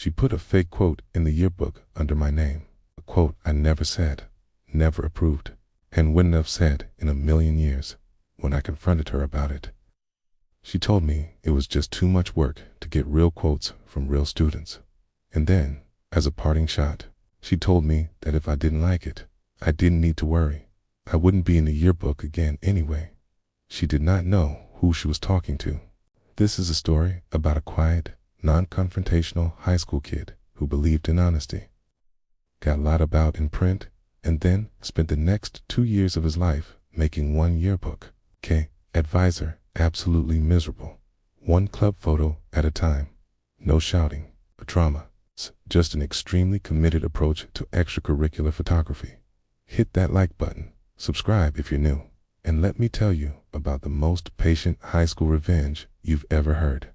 She put a fake quote in the yearbook under my name, a quote I never said, never approved, and wouldn't have said in a million years when I confronted her about it. She told me it was just too much work to get real quotes from real students. And then, as a parting shot, she told me that if I didn't like it, I didn't need to worry. I wouldn't be in the yearbook again anyway. She did not know who she was talking to. This is a story about a quiet, non-confrontational high school kid who believed in honesty, got lied about in print, and then spent the next 2 years of his life making one yearbook. Advisor, absolutely miserable. One club photo at a time. No shouting, or drama. Just an extremely committed approach to extracurricular photography. Hit that like button, subscribe if you're new, and let me tell you about the most patient high school revenge you've ever heard.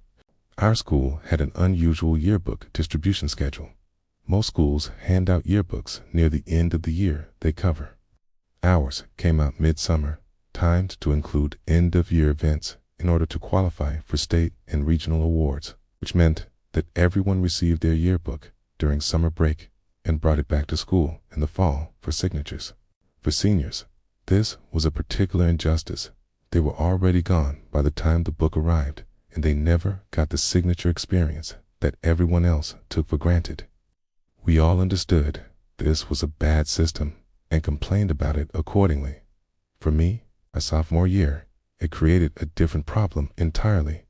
Our school had an unusual yearbook distribution schedule. Most schools hand out yearbooks near the end of the year they cover. Ours came out midsummer, timed to include end-of-year events in order to qualify for state and regional awards, which meant that everyone received their yearbook during summer break and brought it back to school in the fall for signatures. For seniors, this was a particular injustice. They were already gone by the time the book arrived, and they never got the signature experience that everyone else took for granted. We all understood this was a bad system and complained about it accordingly. For me, my sophomore year, it created a different problem entirely.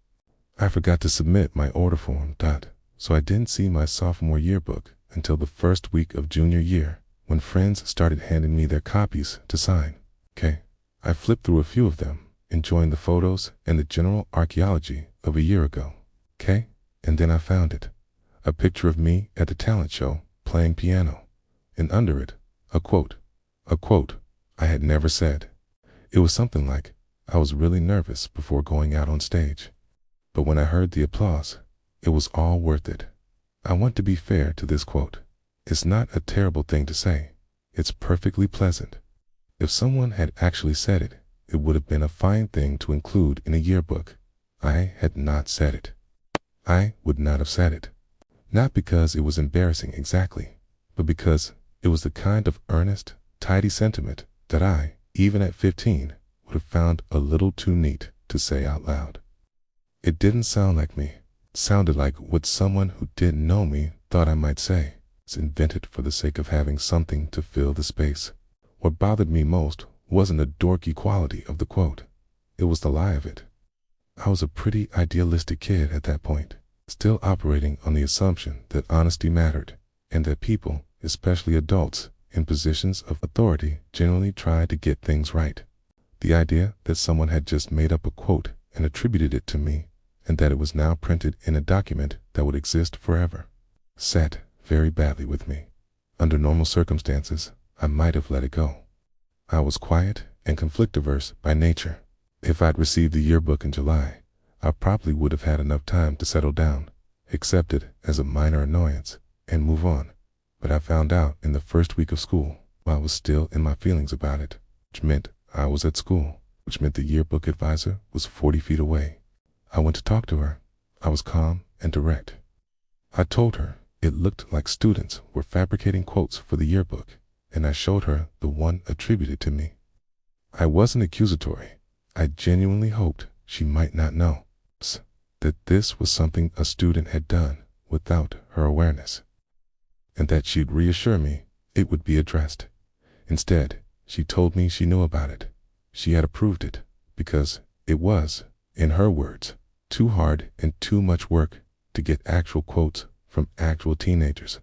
I forgot to submit my order form, so I didn't see my sophomore yearbook until the first week of junior year, when friends started handing me their copies to sign. I flipped through a few of them, enjoying the photos and the general archaeology of a year ago. And then I found it. A picture of me at the talent show playing piano, and under it, a quote I had never said. It was something like, I was really nervous before going out on stage, but when I heard the applause, it was all worth it. I want to be fair to this quote. It's not a terrible thing to say. It's perfectly pleasant. If someone had actually said it, it would have been a fine thing to include in a yearbook. I had not said it. I would not have said it. Not because it was embarrassing exactly, but because it was the kind of earnest, tidy sentiment that I, even at 15, would have found a little too neat to say out loud. It didn't sound like me. It sounded like what someone who didn't know me thought I might say. It's invented for the sake of having something to fill the space. What bothered me most wasn't the dorky quality of the quote. It was the lie of it. I was a pretty idealistic kid at that point, still operating on the assumption that honesty mattered, and that people, especially adults, in positions of authority generally try to get things right. The idea that someone had just made up a quote and attributed it to me, and that it was now printed in a document that would exist forever, sat very badly with me. Under normal circumstances, I might have let it go. I was quiet and conflict-averse by nature. If I'd received the yearbook in July, I probably would have had enough time to settle down, accept it as a minor annoyance, and move on. But I found out in the first week of school, while I was still in my feelings about it, which meant I was at school, which meant the yearbook advisor was 40 feet away. I went to talk to her. I was calm and direct. I told her it looked like students were fabricating quotes for the yearbook, and I showed her the one attributed to me. I wasn't accusatory. I genuinely hoped she might not know that this was something a student had done without her awareness, and that she'd reassure me it would be addressed. Instead, she told me she knew about it. She had approved it because it was, in her words, too hard and too much work to get actual quotes from actual teenagers.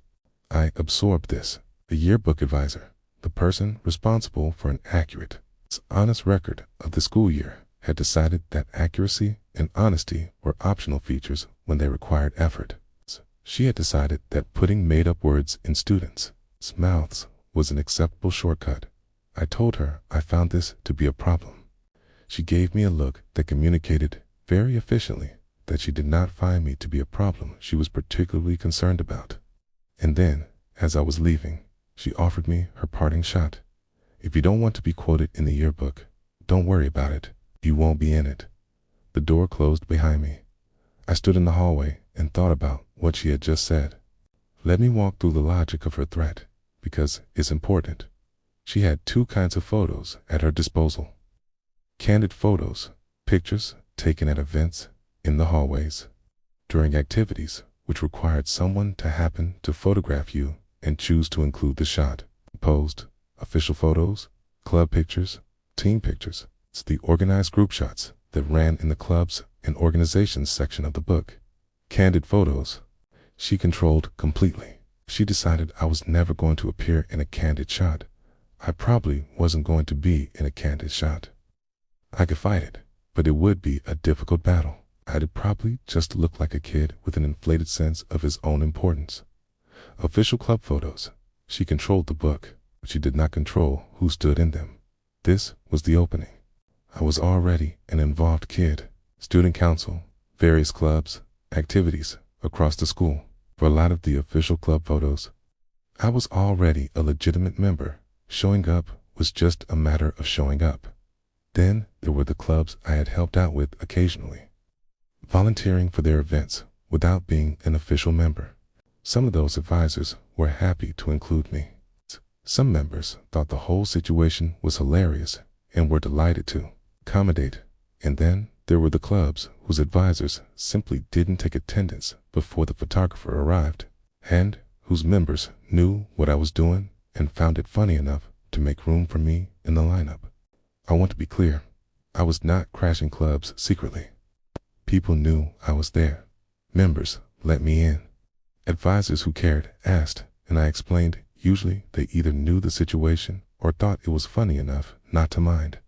I absorbed this. The yearbook advisor, the person responsible for an accurate, honest record of the school year, had decided that accuracy and honesty were optional features when they required effort. She had decided that putting made-up words in students' mouths was an acceptable shortcut. I told her I found this to be a problem. She gave me a look that communicated very efficiently that she did not find me to be a problem she was particularly concerned about. And then, as I was leaving, she offered me her parting shot. If you don't want to be quoted in the yearbook, don't worry about it. You won't be in it. The door closed behind me. I stood in the hallway and thought about what she had just said. Let me walk through the logic of her threat, because it's important. She had two kinds of photos at her disposal. Candid photos, pictures taken at events, in the hallways, during activities which required someone to happen to photograph you and choose to include the shot. Posed, official photos, club pictures, team pictures. It's the organized group shots that ran in the clubs and organizations section of the book. Candid photos, she controlled completely. She decided I was never going to appear in a candid shot. I probably wasn't going to be in a candid shot. I could fight it, but it would be a difficult battle. I'd probably just look like a kid with an inflated sense of his own importance. Official club photos, she controlled the book, but she did not control who stood in them. This was the opening. I was already an involved kid. Student council, various clubs, activities across the school. For a lot of the official club photos, I was already a legitimate member. Showing up was just a matter of showing up. Then there were the clubs I had helped out with occasionally, volunteering for their events without being an official member. Some of those advisors were happy to include me. Some members thought the whole situation was hilarious and were delighted to accommodate. And then there were the clubs whose advisors simply didn't take attendance before the photographer arrived, and whose members knew what I was doing and found it funny enough to make room for me in the lineup. I want to be clear, I was not crashing clubs secretly. People knew I was there. Members let me in. Advisors who cared asked, and I explained. Usually they either knew the situation or thought it was funny enough not to mind.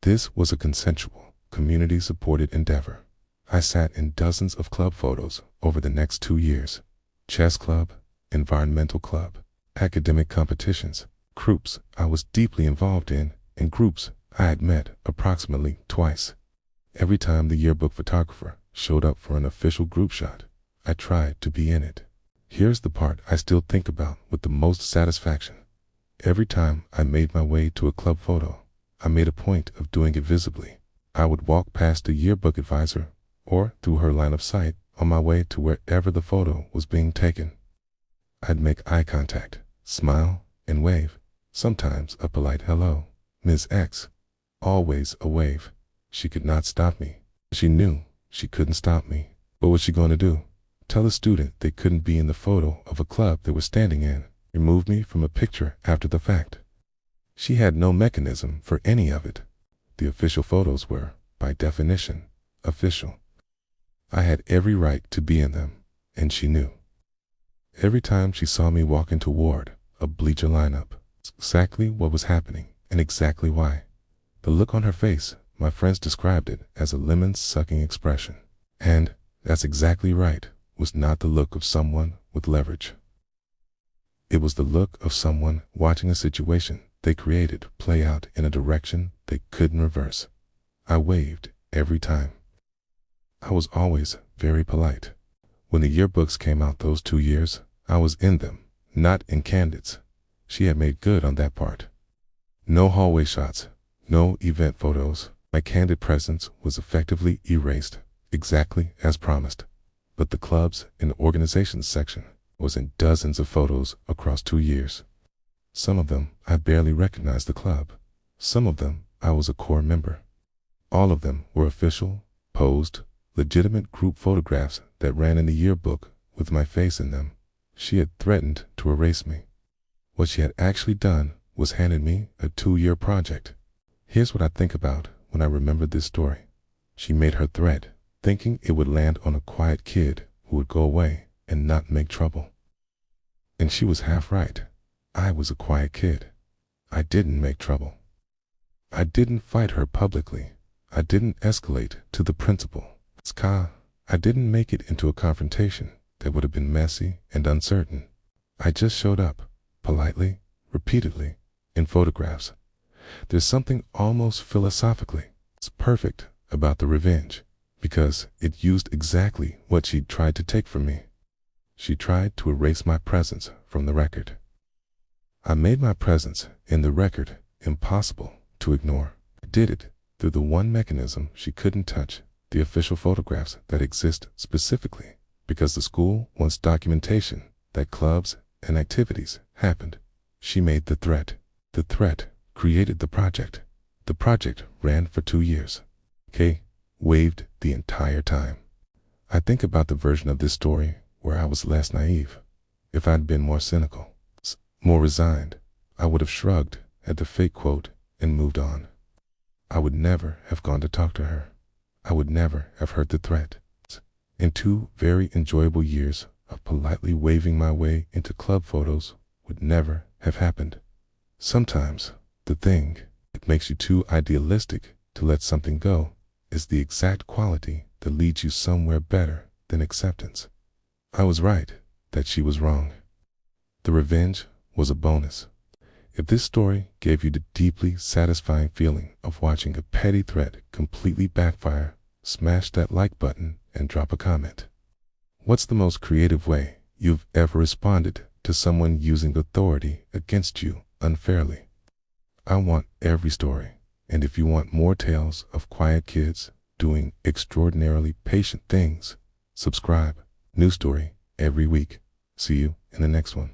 This was a consensual, community-supported endeavor. I sat in dozens of club photos over the next 2 years. Chess club, environmental club, academic competitions, groups I was deeply involved in, and groups I had met approximately twice. Every time the yearbook photographer showed up for an official group shot, I tried to be in it. Here's the part I still think about with the most satisfaction. Every time I made my way to a club photo, I made a point of doing it visibly. I would walk past a yearbook advisor or through her line of sight on my way to wherever the photo was being taken. I'd make eye contact, smile, and wave, sometimes a polite hello, Ms. X. Always a wave. She could not stop me. She knew she couldn't stop me. What was she going to do? Tell a student they couldn't be in the photo of a club they were standing in, remove me from a picture after the fact. She had no mechanism for any of it. The official photos were, by definition, official. I had every right to be in them, and she knew. Every time she saw me walking toward a bleacher lineup, exactly what was happening and exactly why. The look on her face, my friends described it as a lemon-sucking expression. And that's exactly right. Was not the look of someone with leverage. It was the look of someone watching a situation they created play out in a direction they couldn't reverse. I waved every time. I was always very polite. When the yearbooks came out those 2 years, I was in them, not in candids. She had made good on that part. No hallway shots, no event photos. My candid presence was effectively erased, exactly as promised. But the clubs and organizations section was in dozens of photos across 2 years. Some of them I barely recognized the club. Some of them I was a core member. All of them were official, posed, legitimate group photographs that ran in the yearbook with my face in them. She had threatened to erase me. What she had actually done was handed me a 2-year project. Here's what I think about when I remember this story. She made her threat, thinking it would land on a quiet kid who would go away and not make trouble. And she was half right. I was a quiet kid. I didn't make trouble. I didn't fight her publicly. I didn't escalate to the principal. I didn't make it into a confrontation that would have been messy and uncertain. I just showed up, politely, repeatedly, in photographs. There's something almost philosophically perfect about the revenge, because it used exactly what she'd tried to take from me. She tried to erase my presence from the record. I made my presence in the record impossible to ignore. I did it through the one mechanism she couldn't touch, the official photographs that exist specifically because the school wants documentation that clubs and activities happened. She made the threat. The threat created the project. The project ran for 2 years. Kay waved the entire time. I think about the version of this story where I was less naive. If I'd been more cynical, more resigned, I would have shrugged at the fake quote and moved on. I would never have gone to talk to her. I would never have heard the threat. And 2 very enjoyable years of politely waving my way into club photos would never have happened. Sometimes the thing that makes you too idealistic to let something go is the exact quality that leads you somewhere better than acceptance. I was right that she was wrong. The revenge was a bonus. If this story gave you the deeply satisfying feeling of watching a petty threat completely backfire, smash that like button and drop a comment. What's the most creative way you've ever responded to someone using authority against you unfairly? I want every story, and if you want more tales of quiet kids doing extraordinarily patient things, subscribe. New story every week. See you in the next one.